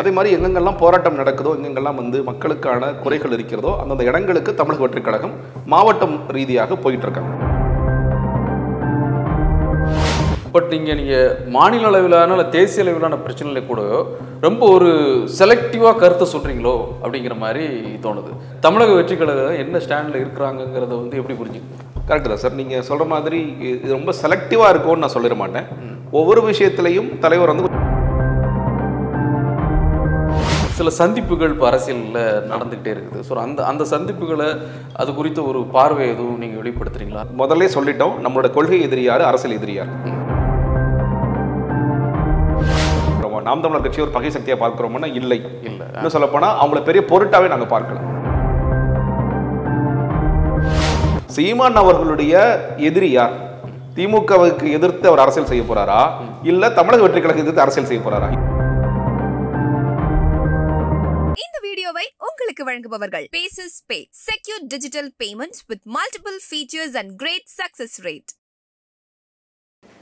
அதே மாதிரி எங்கெங்கெல்லாம் போராட்டம் நடக்குதோ, எங்கெங்கெல்லாம் வந்து மக்களுக்கான குறைகள் இருக்கிறதோ, அந்தந்த இடங்களுக்கு தமிழக வெற்றிக் கழகம் மாவட்டம் ரீதியாக போயிட்டு இருக்காங்க. பட் நீங்கள் மாநில அளவிலான இல்லை தேசிய அளவிலான பிரச்சனைகளை கூட ரொம்ப ஒரு செலக்டிவாக கருத்தை சொல்கிறீங்களோ அப்படிங்கிற மாதிரி தோணுது. தமிழக வெற்றிக் கழகம் என்ன ஸ்டாண்டில் இருக்கிறாங்கிறத வந்து எப்படி புரிஞ்சுக்கணும்? கரெக்டு தான் சார். நீங்கள் சொல்கிற மாதிரி இது ரொம்ப செலக்டிவாக இருக்கும்னு நான் சொல்லிட மாட்டேன். ஒவ்வொரு விஷயத்திலையும் தலைவர் வந்து சில சந்திப்புகள் இப்போ அரசியலில் நடந்துகிட்டே இருக்குது. ஸோ அந்த சந்திப்புகளை அது குறித்த ஒரு பார்வை எதுவும் நீங்கள் வெளிப்படுத்துறீங்களா? முதல்ல சொல்லிட்டோம், நம்மளோட கொள்கை எதிரி யார், அரசியல் எதிரி யார். நாம் தமிழர் கட்சி ஒரு பகை சக்தியாக பார்க்கிறோம்னா இல்லை. இன்னும் சொல்ல போனால் அவங்கள பெரிய பொருட்டாவே நாங்கள் பார்க்கலாம். சீமான் அவர்களுடைய எதிரி யார்? திமுகவுக்கு எதிர்த்து அவர் அரசியல் செய்ய போறாரா, இல்ல தமிழக வெற்றிக் கழகத்தை எதிர்த்து அரசியல் செய்ய போறாரா? இந்த வீடியோவை உங்களுக்கு வழங்குபவர்கள் paces pay, secure digital payments with multiple features and great success rate.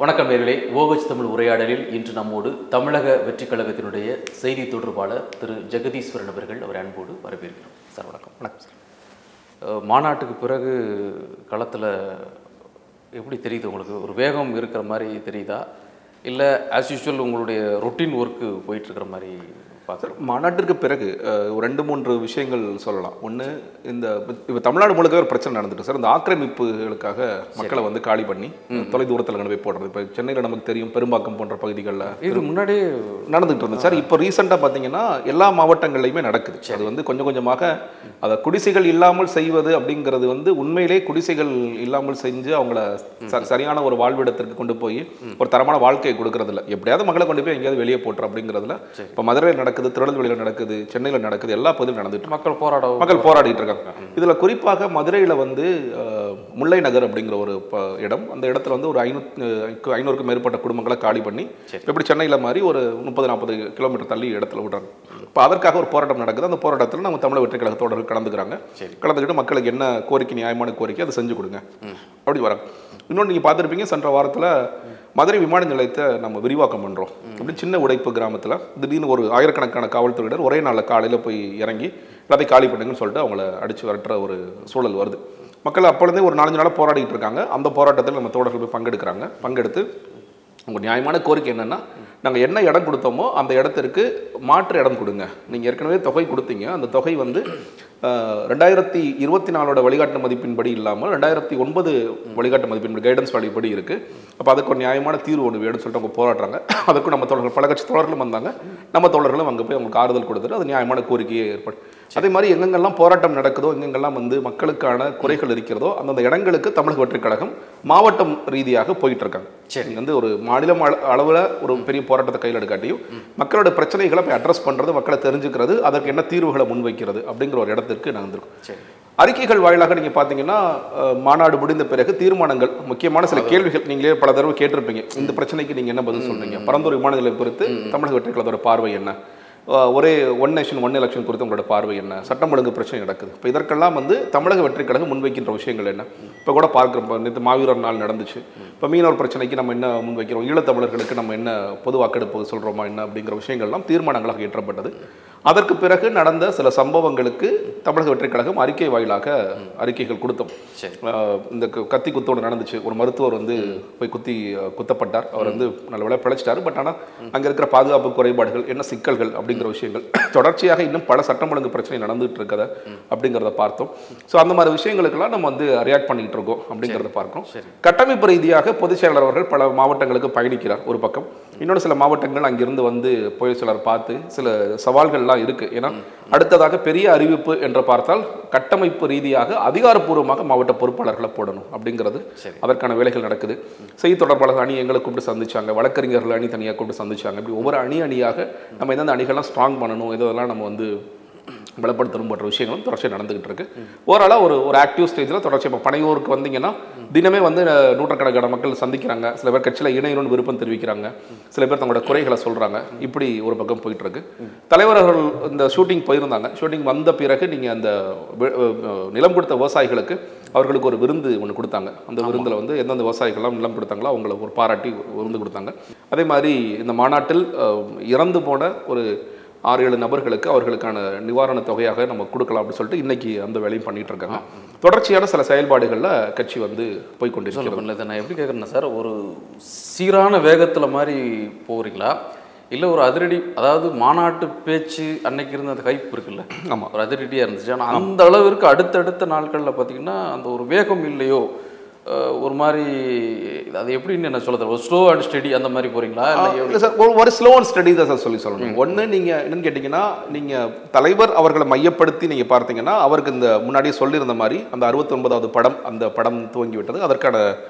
வணக்கம் நேயர்களே, OH தமிழ் உரையாடலில் இன்று நம்மோடு தமிழக வெற்றிக் கழகத்தினுடைய செய்தி தொடர்பாளர் திரு ஜெகதீஸ்வரன் அவர்கள். அவர் அன்போடு வரவேற்கிறோம். சார் வணக்கம். வணக்கம் சார். மாநாட்டுக்கு பிறகு களத்தில் எப்படி தெரியுது உங்களுக்கு? ஒரு வேகம் இருக்கிற மாதிரி தெரியுதா, இல்லை ஆஸ் யூஷுவல் உங்களுடைய ரொட்டீன் ஒர்க்கு போயிட்டுருக்கிற மாதிரி பார்க்குறோம்? மாநாட்டிற்கு பிறகு ஒரு 2-3 விஷயங்கள் சொல்லலாம். ஒன்று, இப்போ தமிழ்நாடு முழுக்க ஒரு பிரச்சனை நடந்துட்டு சார். இந்த ஆக்கிரமிப்புகளுக்காக மக்களை வந்து காலி பண்ணி தொலை தூரத்தில் கொண்டு போய் போடுறது. இப்போ சென்னையில் நமக்கு தெரியும், பெரும்பாக்கம் போன்ற பகுதிகளில் இது முன்னாடியே நடந்துகிட்டு இருந்தது சார். இப்போ ரீசெண்டாக பார்த்தீங்கன்னா எல்லா மாவட்டங்கள்லையுமே நடக்குது. அது வந்து கொஞ்சம் கொஞ்சமாக அதை குடிசைகள் இல்லாமல் செய்வது அப்படிங்கிறது வந்து உண்மையிலே குடிசைகள் இல்லாமல் செஞ்சு அவங்கள சரியான ஒரு வாழ்விடத்திற்கு கொண்டு போய் ஒரு தரமான வாழ்க்கையை கொடுக்கறது இல்லை. எப்படியாவது மக்களை கொண்டு போய் எங்கேயாவது வெளியே போட்டுரும் அப்படிங்கிறதுல இப்போ மதுரையில் நடக்குது, திருநெல்வேலியில் நடக்குது, சென்னையில் நடக்குது, எல்லா பகுதியும் நடந்துட்டு மக்கள் போராடிட்டு இருக்காங்க. இதில் குறிப்பாக மதுரையில் வந்து முல்லை நகர் அப்படிங்கிற ஒரு இடம், அந்த இடத்துல வந்து ஒரு 500க்கும் மேற்பட்ட குடும்பங்களை காலி பண்ணி எப்படி சென்னையில் மாதிரி ஒரு 30-40 கிலோமீட்டர் தள்ளி இடத்துல விடுறாங்க. இப்போ அதற்காக ஒரு போராட்டம் நடக்குது. அந்த போராட்டத்தில் நம்ம தமிழக வெற்றிக் கழக தோழர்கள் கலந்துக்கிட்டு மக்களுக்கு என்ன கோரிக்கை, நியாயமான கோரிக்கை அதை செஞ்சு கொடுங்க அப்படி வராங்க. இன்னொன்று நீங்கள் பார்த்துருப்பீங்க, சென்ற வாரத்தில் மதுரை விமான நிலையத்தை நம்ம விரிவாக்கம் பண்ணுறோம் அப்படி சின்ன உடைப்பு கிராமத்தில் திடீர்னு ஒரு ஆயிரக்கணக்கான காவல்துறையினர் ஒரே நாளில் காலையில் போய் இறங்கி எல்லாத்தையும் காலி பண்ணுங்கன்னு சொல்லிட்டு அவங்கள அடித்து வரட்டுற ஒரு சூழல் வருது. மக்கள் அப்பொழுதே ஒரு 4-5 நாளாக போராடிட்டு இருக்காங்க. அந்த போராட்டத்தில் நம்ம தோழர்கள் போய் பங்கெடுத்து உங்கள் நியாயமான கோரிக்கை என்னென்னா, நாங்கள் என்ன இடம் கொடுத்தோமோ அந்த இடத்திற்கு மாற்று இடம் கொடுங்க. நீங்கள் ஏற்கனவே தொகை கொடுத்தீங்க, அந்த தொகை வந்து 2024 வழிகாட்டு மதிப்பின்படி இல்லாமல் 2009 வழிகாட்டு மதிப்பின்படி கைடன்ஸ் வேலைப்படி இருக்குது. அப்போ அதுக்கு ஒரு நியாயமான தீர்வு ஒன்று வேணும்னு சொல்லிட்டு அவங்க போராடுறாங்க. அதுக்கும் நம்ம தோழர்கள், பல கட்சி தோழர்களும் வந்தாங்க. நம்ம தோழர்களும் அங்கே போய் அவங்களுக்கு ஆறுதல் கொடுத்துட்டு அது நியாயமான கோரிக்கையே ஏற்படும். அதே மாதிரி எங்கெங்கெல்லாம் போராட்டம் நடக்குதோ, எங்கெங்கெல்லாம் வந்து மக்களுக்கான குறைகள் இருக்கிறதோ, அந்தந்த இடங்களுக்கு தமிழக வெற்றிக் கழகம் மாவட்டம் ரீதியாக போயிட்டு இருக்காங்க. சரி, வந்து ஒரு மாநிலம் அளவில் ஒரு பெரிய போராட்டத்தை கையில் எடுக்காட்டியும் மக்களோட பிரச்சனைகளை போய் அட்ரஸ் பண்ணுறது, மக்களை தெரிஞ்சுக்கிறது, அதற்கு என்ன தீர்வுகளை முன்வைக்கிறது அப்படிங்கிற ஒரு இடத்திற்கு நடந்திருக்கும். அறிக்கைகள் வாயிலாக நீங்கள் பார்த்தீங்கன்னா, மாநாடு முடிந்த பிறகு தீர்மானங்கள், முக்கியமான சில கேள்விகள் நீங்களே பல தடவை கேட்டிருப்பீங்க. இந்த பிரச்சனைக்கு நீங்கள் என்ன பதில் சொல்றீங்க, பரந்தூர் விமான நிலையம் குறித்து தமிழக வெற்றிக் கழகத்தோட பார்வை என்ன, ஒரே ஒன் நேஷன் ஒன் எலெக்ஷன் குறித்து உங்களோட பார்வை என்ன, சட்டம் ஒழுங்கு பிரச்சனை நடக்குது. இப்போ இதற்கெல்லாம் வந்து தமிழக வெற்றிக் கழகம் முன்வைக்கின்ற விஷயங்கள் என்ன? இப்போ கூட பார்க்குறோம், நேற்று மாவீரர் நாள் நடந்துச்சு. இப்போ மீனவர் பிரச்சனைக்கு நம்ம என்ன முன்வைக்கிறோம், ஈழத்தமிழர்களுக்கு நம்ம என்ன பொது வாக்கெடுப்பு சொல்கிறோமா என்ன அப்படிங்கிற விஷயங்கள்லாம் தீர்மானங்களாக ஏற்றப்பட்டது. அதற்கு பிறகு நடந்த சில சம்பவங்களுக்கு தமிழக வெற்றிக் கழகம் அறிக்கை வாயிலாக அறிக்கைகள் கொடுத்தோம். இந்த கத்தி குத்தோடு நடந்துச்சு. ஒரு மருத்துவர் வந்து போய் குத்தப்பட்டார். அவர் வந்து நல்ல வேளை பிழைச்சிட்டாரு. பட் ஆனால் அங்கே இருக்கிற பாதுகாப்பு குறைபாடுகள், என்ன சிக்கல்கள் அப்படிங்கிற விஷயங்கள் தொடர்ச்சியாக இன்னும் பல சட்டம் ஒழுங்கு பிரச்சனை நடந்துட்டு இருக்கத அப்படிங்கிறத பார்த்தோம். ஸோ அந்த மாதிரி விஷயங்களுக்கெல்லாம் நம்ம வந்து ரியாக்ட் பண்ணிட்டு இருக்கோம் அப்படிங்கிறத பார்க்கிறோம். கட்டமைப்பு ரீதியாக பொதுச் செயலாளர் அவர்கள் பல மாவட்டங்களுக்கு பயணிக்கிறார் ஒரு பக்கம். இன்னொரு சில மாவட்டங்கள் அங்கிருந்து வந்து பொதுச் செயலாளர் பார்த்து சில சவால்கள்லாம் இருக்கு. ஏன்னா அடுத்ததாக பெரிய அறிவிப்பு என்று பார்த்தால் கட்டமைப்பு ரீதியாக அதிகாரப்பூர்வமாக மாவட்ட பொறுப்பாளர்களை போடணும் அப்படிங்கிறது, அதற்கான வேலைகள் நடக்குது. செய்தி தொடர்பாளர்கள் அணி எங்களை கூப்பிட்டு சந்திச்சாங்க, வழக்கறிஞர்கள் அணி தனியாக கூப்பிட்டு சந்திச்சாங்க. இப்படி ஒவ்வொரு அணியாக நம்ம எந்தெந்த அணிகள்லாம் ஸ்ட்ராங் பண்ணணும், இதெல்லாம் நம்ம வந்து பலப்படுத்தணும் போன்ற விஷயங்களும் தொடர்ச்சியாக நடந்துகிட்டு இருக்கு. ஓவராலாக ஒரு ஆக்டிவ் ஸ்டேஜில் தொடர்ச்சி. இப்போ பனையூருக்கு வந்தீங்கன்னா தினமே வந்து நூற்றுக்கணக்கான மக்கள் சந்திக்கிறாங்க. சில பேர் கட்சியில் இணையணும்னு விருப்பம் தெரிவிக்கிறாங்க, சில பேர் தங்களோட குறைகளை சொல்கிறாங்க. இப்படி ஒரு பக்கம் போயிட்டு இருக்கு. தலைவர்கள் இந்த ஷூட்டிங் போயிருந்தாங்க. ஷூட்டிங் வந்த பிறகு நீங்கள் அந்த நிலம் கொடுத்த விவசாயிகளுக்கு அவர்களுக்கு ஒரு விருந்து ஒன்று கொடுத்தாங்க. அந்த விருந்தில் வந்து எந்தெந்த விவசாயிகள்லாம் நிலம் கொடுத்தாங்களோ அவங்களை ஒரு பாராட்டி விருந்து கொடுத்தாங்க. அதே மாதிரி இந்த மாநாட்டில் இறந்து போன ஒரு 6-7 நபர்களுக்கு அவர்களுக்கான நிவாரண தொகையாக நம்ம கொடுக்கலாம் அப்படின்னு சொல்லிட்டு இன்னைக்கு அந்த வேலையும் பண்ணிட்டு இருக்காங்க. தொடர்ச்சியான சில செயல்பாடுகளில் கட்சி வந்து போய் கொண்டிருக்கிறது. நான் எப்படி கேட்குறேன்னா சார், ஒரு சீரான வேகத்தில் மாதிரி போகிறீங்களா, இல்லை ஒரு அதிரடி, அதாவது மாநாட்டு பேச்சு அன்னைக்கு இருந்த அந்த கைப்பு இருக்குல்ல, ஆமாம், ஒரு அதிரடியாக இருந்துச்சு. ஆனால் அந்த அளவிற்கு அடுத்தடுத்த நாட்களில் பார்த்தீங்கன்னா அந்த ஒரு வேகம் இல்லையோ, ஒரு மாதிரி அது எப்படின்னு என்ன சொல்லுறது, ஒரு ஸ்லோ அண்ட் ஸ்டடி அந்த மாதிரி போகிறீங்களா? இல்லை சார், ஒரு ஸ்லோ அண்ட் ஸ்டடி தான் சார் சொல்லணும். ஒன்று நீங்கள் என்னன்னு கேட்டிங்கன்னா, நீங்கள் தலைவர் அவர்களை மையப்படுத்தி நீங்கள் பார்த்தீங்கன்னா அவருக்கு இந்த முன்னாடியே சொல்லியிருந்த மாதிரி அந்த 69வது படம், அந்த படம் துவங்கி விட்டது, அதற்கான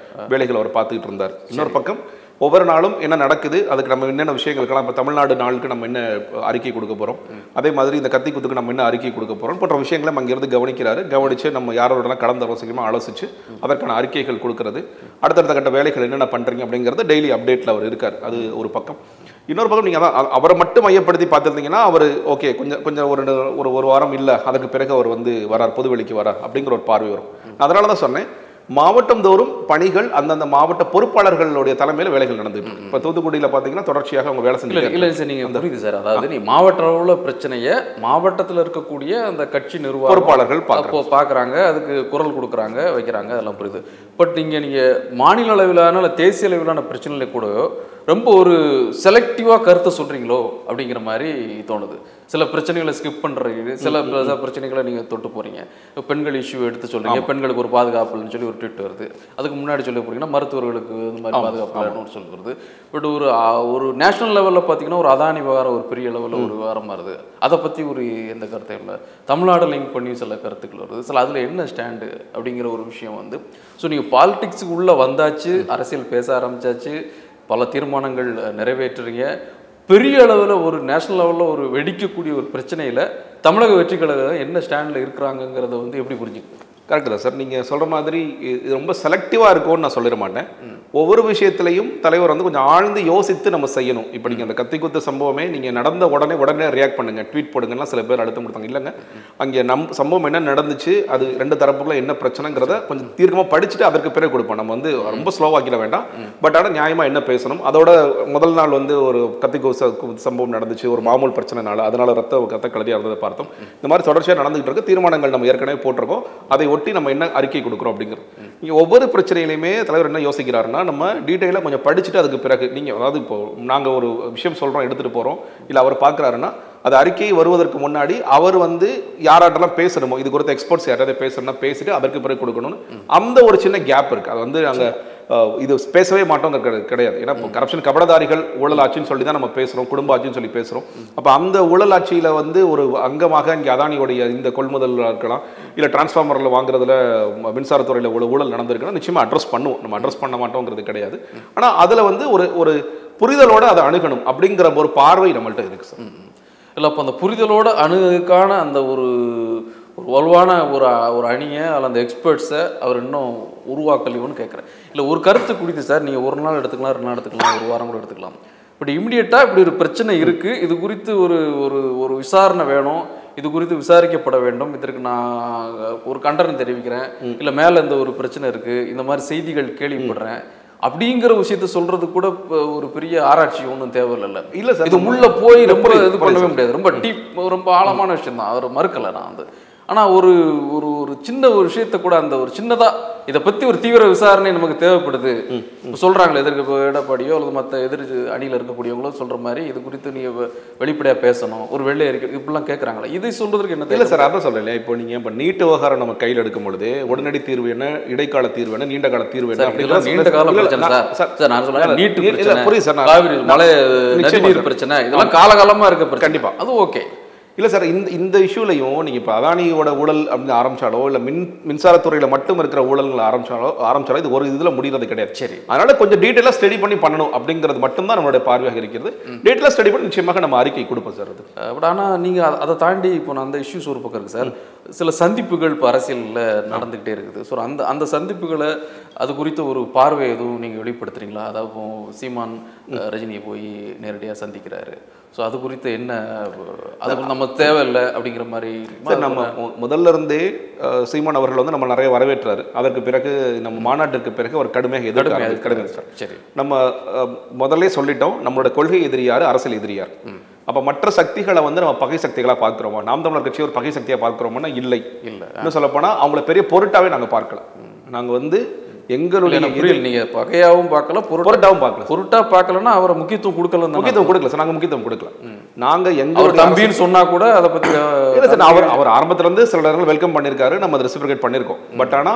வேலைகள் அவர் பார்த்துக்கிட்டு இருந்தார். இன்னொரு பக்கம் ஒவ்வொரு நாளும் என்ன நடக்குது, அதுக்கு நம்ம என்னென்ன விஷயங்களுக்கெல்லாம் இப்போ தமிழ்நாடு நாளுக்கு நம்ம என்ன அறிக்கை கொடுக்க போகிறோம், அதே மாதிரி இந்த கத்தி குத்துக்கு நம்ம என்ன அறிக்கை கொடுக்க போகிறோம் போன்ற விஷயங்களை அங்கேருந்து கவனிக்கிறாரு. கவனித்து நம்ம யாரோடலாம் கலந்து அவசியமாக ஆலோசித்து அதற்கான அறிக்கைகள் கொடுக்கறது, அடுத்தடுத்த கட்ட வேலைகள் என்னென்ன பண்ணுறீங்க அப்படிங்கிறது டெய்லி அப்டேட்டில் அவர் இருக்கார். அது ஒரு பக்கம். இன்னொரு பக்கம் நீங்கள் அதான் அவரை மட்டும் மையப்படுத்தி பார்த்துருந்தீங்கன்னா அவர் ஓகே கொஞ்சம் ஒரு வாரம் இல்லை, அதுக்கு பிறகு அவர் வந்து வரார், பொதுவெளிக்கு வரார் அப்படிங்கிற ஒரு பார்வை வரும். அதனால தான் சொன்னேன், மாவட்டம் தோறும் பணிகள் அந்தந்த மாவட்ட பொறுப்பாளர்களுடைய தலைமையில் வேலைகள் நடந்துட்டு இருக்கு. இப்போ தூத்துக்குடியில் பார்த்தீங்கன்னா தொடர்ச்சியாக அவங்க வேலை செஞ்சு இல்லை சார், நீங்கள் புரியுது சார், அதாவது நீ மாவட்ட அளவில் பிரச்சனையை மாவட்டத்தில் இருக்கக்கூடிய அந்த கட்சி நிர்வாக பொறுப்பாளர்கள் பார்க்குறாங்க, அதுக்கு குரல் கொடுக்குறாங்க, வைக்கிறாங்க, அதெல்லாம் புரியுது. பட் நீங்கள் மாநில அளவிலான இல்லை தேசிய அளவிலான பிரச்சனைகளை கூட ரொம்ப ஒரு செலக்டிவாக கருத்தை சொல்கிறீங்களோ அப்படிங்கிற மாதிரி தோணுது. சில பிரச்சனைகளை ஸ்கிப் பண்ணுறீங்க, சில பிரச்சனைகளை நீங்கள் தொட்டு போகிறீங்க. பெண்கள் இஷ்யூ எடுத்து சொல்கிறீங்க, பெண்களுக்கு ஒரு பாதுகாப்புன்னு சொல்லி ஒரு ட்வீட் வருது. அதுக்கு முன்னாடி சொல்லி போகிறீங்கன்னா மருத்துவர்களுக்கு இந்த மாதிரி பாதுகாப்பு இல்லைன்னு சொல்லி வருது. பட் ஒரு நேஷனல் லெவலில் பார்த்தீங்கன்னா ஒரு அதானி விவகாரம் ஒரு பெரிய லெவலில் ஒரு விவகாரம் வருது. அதை பற்றி ஒரு எந்த கருத்தையும் இல்லை. தமிழ்நாடு லிங்க் பண்ணி சில கருத்துக்கள் வருது. சில அதில் என்ன ஸ்டாண்டு அப்படிங்கிற ஒரு விஷயம் வந்து, ஸோ நீங்கள் பாலிடிக்ஸுக்கு உள்ளே வந்தாச்சு, அரசியல் பேச ஆரம்பித்தாச்சு, பல தீர்மானங்கள் நிறைவேற்றுறீங்க. பெரிய அளவில் ஒரு நேஷனல் லெவலில் ஒரு வெடிக்கக்கூடிய ஒரு பிரச்சனையில் தமிழக வெற்றி கழகம் என்ன ஸ்டாண்டில் இருக்கிறாங்கங்கிறத வந்து எப்படி புரிஞ்சுக்கணும்? கரெக்டு தான் சார், நீங்கள் சொல்கிற மாதிரி இது ரொம்ப செலக்டிவாக இருக்கும்னு நான் சொல்லிட மாட்டேன். ஒவ்வொரு விஷயத்துலையும் தலைவர் வந்து கொஞ்சம் ஆழ்ந்து யோசித்து நம்ம செய்யணும். இப்போ நீங்கள் அந்த கத்தி குத்து சம்பவமே நீங்கள் நடந்த உடனே ரியாக்ட் பண்ணுங்க, ட்வீட் போடுங்கன்னா சில பேர் அழுத்தம் கொடுத்தாங்க. இல்லைங்க, அங்கே சம்பவம் என்ன நடந்துச்சு, அது ரெண்டு தரப்புக்குள்ள என்ன பிரச்சனைங்கிறத கொஞ்சம் தீர்க்கமாக படிச்சுட்டு அதற்கு பிறகு கொடுப்போம். நம்ம வந்து ரொம்ப ஸ்லோவாக்கிட வேண்டாம். பட் ஆனால் நியாயமாக என்ன பேசணும். அதோட முதல் நாள் வந்து ஒரு கத்தி குத்து சம்பவம் நடந்துச்சு, ஒரு மாமூல் பிரச்சனைனால, அதனால ரத்த கலரியாக இருந்ததை பார்த்தோம். இந்த மாதிரி தொடர்ச்சியாக நடந்துகிட்டு இருக்கு. தீர்மானங்கள் நம்ம ஏற்கனவே போட்டிருக்கோம், அதை ஒட்டி நம்ம என்ன அறிக்கை கொடுக்குறோம் அப்படிங்கிறது. நீங்க ஒவ்வொரு பிரச்சனையிலுமே தலைவர் என்ன யோசிக்கிறாருன்னா, நம்ம டீட்டெயிலாக கொஞ்சம் படிச்சுட்டு அதுக்கு பிறகு நீங்க, அதாவது இப்போ நாங்கள் ஒரு விஷயம் சொல்றோம், எடுத்துட்டு போறோம், இல்லை அவர் பார்க்குறாருன்னா அது அறிக்கை வருவதற்கு முன்னாடி அவர் வந்து யாராட்டெல்லாம் பேசணுமோ, இது குறித்த எக்ஸ்பர்ட்ஸ் யாராவது பேசணும்னா பேசிட்டு அதற்கு பிறகு கொடுக்கணும்னு அந்த ஒரு சின்ன கேப் இருக்கு. அது வந்து அங்கே இது பேசவே மாட்டோங்க கிடையாது. ஏன்னா இப்போ கரப்ஷன், கபடதாரிகள், ஊழல் ஆட்சின்னு சொல்லி தான் நம்ம பேசுகிறோம், குடும்ப ஆட்சின்னு சொல்லி பேசுகிறோம். அப்போ அந்த ஊழல் ஆட்சியில் வந்து ஒரு அங்கமாக இங்கே அதானியோடைய இந்த கொள்முதல் இருக்கலாம், இல்லை டிரான்ஸ்ஃபார்மரில் வாங்குறதுல மின்சாரத்துறையில் ஊழல் நடந்திருக்குன்னா நிச்சயமாக அட்ரஸ் பண்ணுவோம். நம்ம அட்ரஸ் பண்ண மாட்டோங்கிறது கிடையாது. ஆனால் அதில் வந்து ஒரு புரிதலோடு அதை அணுகணும் அப்படிங்கிற ஒரு பார்வை நம்மள்கிட்ட இருக்குது சார். இல்லை, அப்போ அந்த புரிதலோட அணுகுக்கான அந்த ஒரு வலுவான ஒரு அணியை அல்ல அந்த எக்ஸ்பர்ட்ஸை அவர் இன்னும் உருவாக்கலையோன்னு கேட்குறேன். இல்லை, ஒரு கருத்து குறித்து சார் நீங்கள் ஒரு நாள் எடுத்துக்கலாம், 2 நாள் எடுத்துக்கலாம், ஒரு வாரம் கூட எடுத்துக்கலாம். பட் இமிடியேட்டாக இப்படி ஒரு பிரச்சனை இருக்குது, இது குறித்து ஒரு விசாரணை வேணும், இது குறித்து விசாரிக்கப்பட வேண்டும், இதற்கு நான் ஒரு கண்டனம் தெரிவிக்கிறேன், இல்லை மேலே இந்த ஒரு பிரச்சனை இருக்குது, இந்த மாதிரி செய்திகள் கேள்விப்படுறேன் அப்படிங்கிற விஷயத்த சொல்றது கூட ஒரு பெரிய ஆராய்ச்சி ஒன்றும் தேவையில்லை. இல்லை சார், இது உள்ள போய் ரொம்ப இது பண்ணவே முடியாது. ரொம்ப டீப், ரொம்ப ஆழமான விஷயம் தான், அவர் மறுக்கலை நான் வந்து. ஆனால் ஒரு சின்ன ஒரு விஷயத்த கூட அந்த ஒரு சின்னதாக இதை பற்றி ஒரு தீவிர விசாரணை நமக்கு தேவைப்படுது சொல்கிறாங்களே, எதிர்க்க எடப்பாடியோ அல்லது மற்ற எதிர் அணியில் இருக்கக்கூடியவங்களோ சொல்கிற மாதிரி இது குறித்து நீங்கள் வெளிப்படையாக பேசணும், ஒரு வெள்ளை அறிக்கை இப்படிலாம் கேட்குறாங்களா? இதை சொல்கிறதுக்கு என்ன? இல்லை சார், அதான் சொல்கிறேன். இப்போ நீங்கள் இப்போ நீட் விவகாரம் நம்ம கையில் எடுக்கும் பொழுது உடனடி தீர்வு என்ன, இடைக்கால தீர்வு என்ன, நீண்ட கால தீர்வு என்ன, நீண்ட கால பிரச்சனை சார். நான் சொல்கிறேன் நீட் புரியுது சார், காவிரி மழை நதிநீர் பிரச்சனை, இதெல்லாம் காலகாலமாக இருக்க கண்டிப்பாக அது ஓகே. இல்லை சார், இந்த இஷ்யூலையும் நீங்கள் இப்போ அதானியோட ஊழல் அப்படின்னு ஆரம்பிச்சாலோ, இல்லை மின்சாரத்துறையில் மட்டும் இருக்கிற ஊழல்களை ஆரம்பிச்சாலோ இது ஒரு இதில் முடிகிறது கிடையாது. சரி, அதனால கொஞ்சம் டீட்டெயிலாக ஸ்டடி பண்ணி பண்ணணும் அப்படிங்கிறது மட்டும்தான் நம்மளுடைய பார்வையாக இருக்கிறது. டீட்டெயிலாக ஸ்டடி பண்ணி நிச்சயமாக நம்ம அறிக்கை கொடுப்போம் சார். அது பட் ஆனால் நீங்கள் அதை தாண்டி இப்போ நான் அந்த இஷ்யூஸ் ஒரு பக்கம் இருக்குது சார், சில சந்திப்புகள் இப்போ அரசியலில் நடந்துக்கிட்டே இருக்குது. ஸோ அந்த சந்திப்புகளை அது குறித்த ஒரு பார்வை எதுவும் நீங்கள் வெளிப்படுத்துறீங்களா? அதாவது இப்போ சீமான் ரஜினியை போய் நேரடியாக சந்திக்கிறாரு, ஸோ அது குறித்து என்ன, அது நம்ம தேவையில்லை அப்படிங்கிற மாதிரி நம்ம முதல்ல இருந்தே சீமான் அவர்கள் வந்து நம்ம நிறைய வரவேற்றாரு. அதற்கு பிறகு நம்ம மாநாட்டிற்கு பிறகு அவர் கடுமையாக எதிர்க்கிறார். சரி, நம்ம முதல்ல சொல்லிட்டோம், நம்மளோட கொள்கை எதிரி யார், அரசியல் எதிரி யார். அப்ப மற்ற சக்திகளை வந்து நம்ம பகை சக்திகளா பார்க்கிறோமா? நாம் தமிழர் கட்சி ஒரு பகை சக்தியா பார்க்கிறோம்னா இல்லை. இன்னும் சொல்ல போனா அவங்கள பெரிய பொருட்டாவே நாங்க பார்க்கல. நாங்க வந்து எங்களுடைய நீங்க பகையாவும் பார்க்கல, பொருட்டாவும் பார்க்கல. பொருட்டா பார்க்கலன்னா அவரை முக்கியத்துவம் கொடுக்கல. முக்கியத்துவம் கொடுக்கல சார், நாங்க முக்கியத்துவம் கொடுக்கல. நாங்க எங்க தம்பின்னு சொன்னா கூட அதை பத்தி இல்ல சார். அவர் ஆரம்பத்துல இருந்து சில இடங்கள் வெல்கம் பண்ணிருக்காரு, நம்ம அதை ரெசிப்ரோகேட் பண்ணிருக்கோம். பட் ஆனா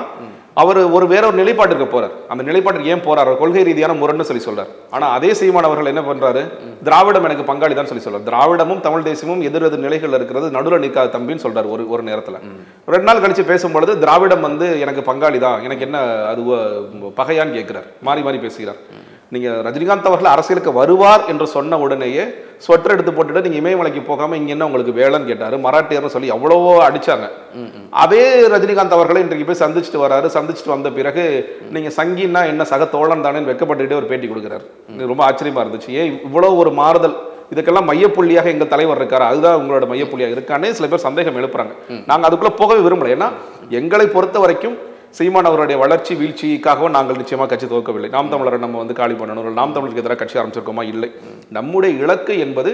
அவர் வேற ஒரு நிலைப்பாட்டிற்கு போறார். அந்த நிலைப்பாட்டிற்கு ஏன் போறார்? அவர் கொள்கை ரீதியான முரண்னு சொல்லி சொல்றார். ஆனா அதே சீமான் அவர்கள் என்ன பண்றாரு? திராவிடம் எனக்கு பங்காளி தான் சொல்லி சொல்றாரு. திராவிடமும் தமிழ் தேசியமும் எதிர் நிலைகள் இருக்கிறது, நடுவில் நிற்காத தம்பின்னு சொல்றாரு. ஒரு நேரத்துல 2 நாள் கழிச்சு பேசும்பொழுது திராவிடம் வந்து எனக்கு பங்காளி தான், எனக்கு என்ன அது பகையான்னு கேட்கிறார். மாறி மாறி பேசுகிறார். நீங்க ரஜினிகாந்த் அவர்கள் அரசியலுக்கு வருவார் என்று சொன்ன உடனேயே ஸ்வெட்டர் எடுத்து போட்டுட்டு நீங்க இமயமலைக்கு போகாம இங்க என்ன உங்களுக்கு வேலைன்னு கேட்டாரு. மராட்டியர்னு சொல்லி எவ்வளவோ அடிச்சாங்க. அதே ரஜினிகாந்த் அவர்களை இன்றைக்கு போய் சந்திச்சுட்டு வராரு. சந்திச்சுட்டு வந்த பிறகு நீங்க சங்கின்னா என்ன, சக தோழன் தானே வெக்கப்பட்டுக்கிட்டே ஒரு பேட்டி கொடுக்குறாரு. ரொம்ப ஆச்சரியமா இருந்துச்சு. ஏன் இவ்வளவு ஒரு மாறுதல்? இதுக்கெல்லாம் மையப்புள்ளியாக எங்கள் தலைவர் இருக்காரு, அதுதான் உங்களோட மையப்புள்ளியாக இருக்கானே சில பேர் சந்தேகம் எழுப்புறாங்க. நாங்க அதுக்குள்ள போகவே விரும்பல. ஏன்னா எங்களை பொறுத்த வரைக்கும் சீமான் அவருடைய வளர்ச்சி வீழ்ச்சிக்காகவும் நாங்கள் நிச்சயமாக கட்சி துவக்கவில்லை. நாம் தமிழரை நம்ம வந்து காலி பண்ணணும், நாம் தமிழருக்கு எதிராக கட்சி ஆரம்பிச்சிருக்கோமா? இல்லை. நம்முடைய இலக்கு என்பது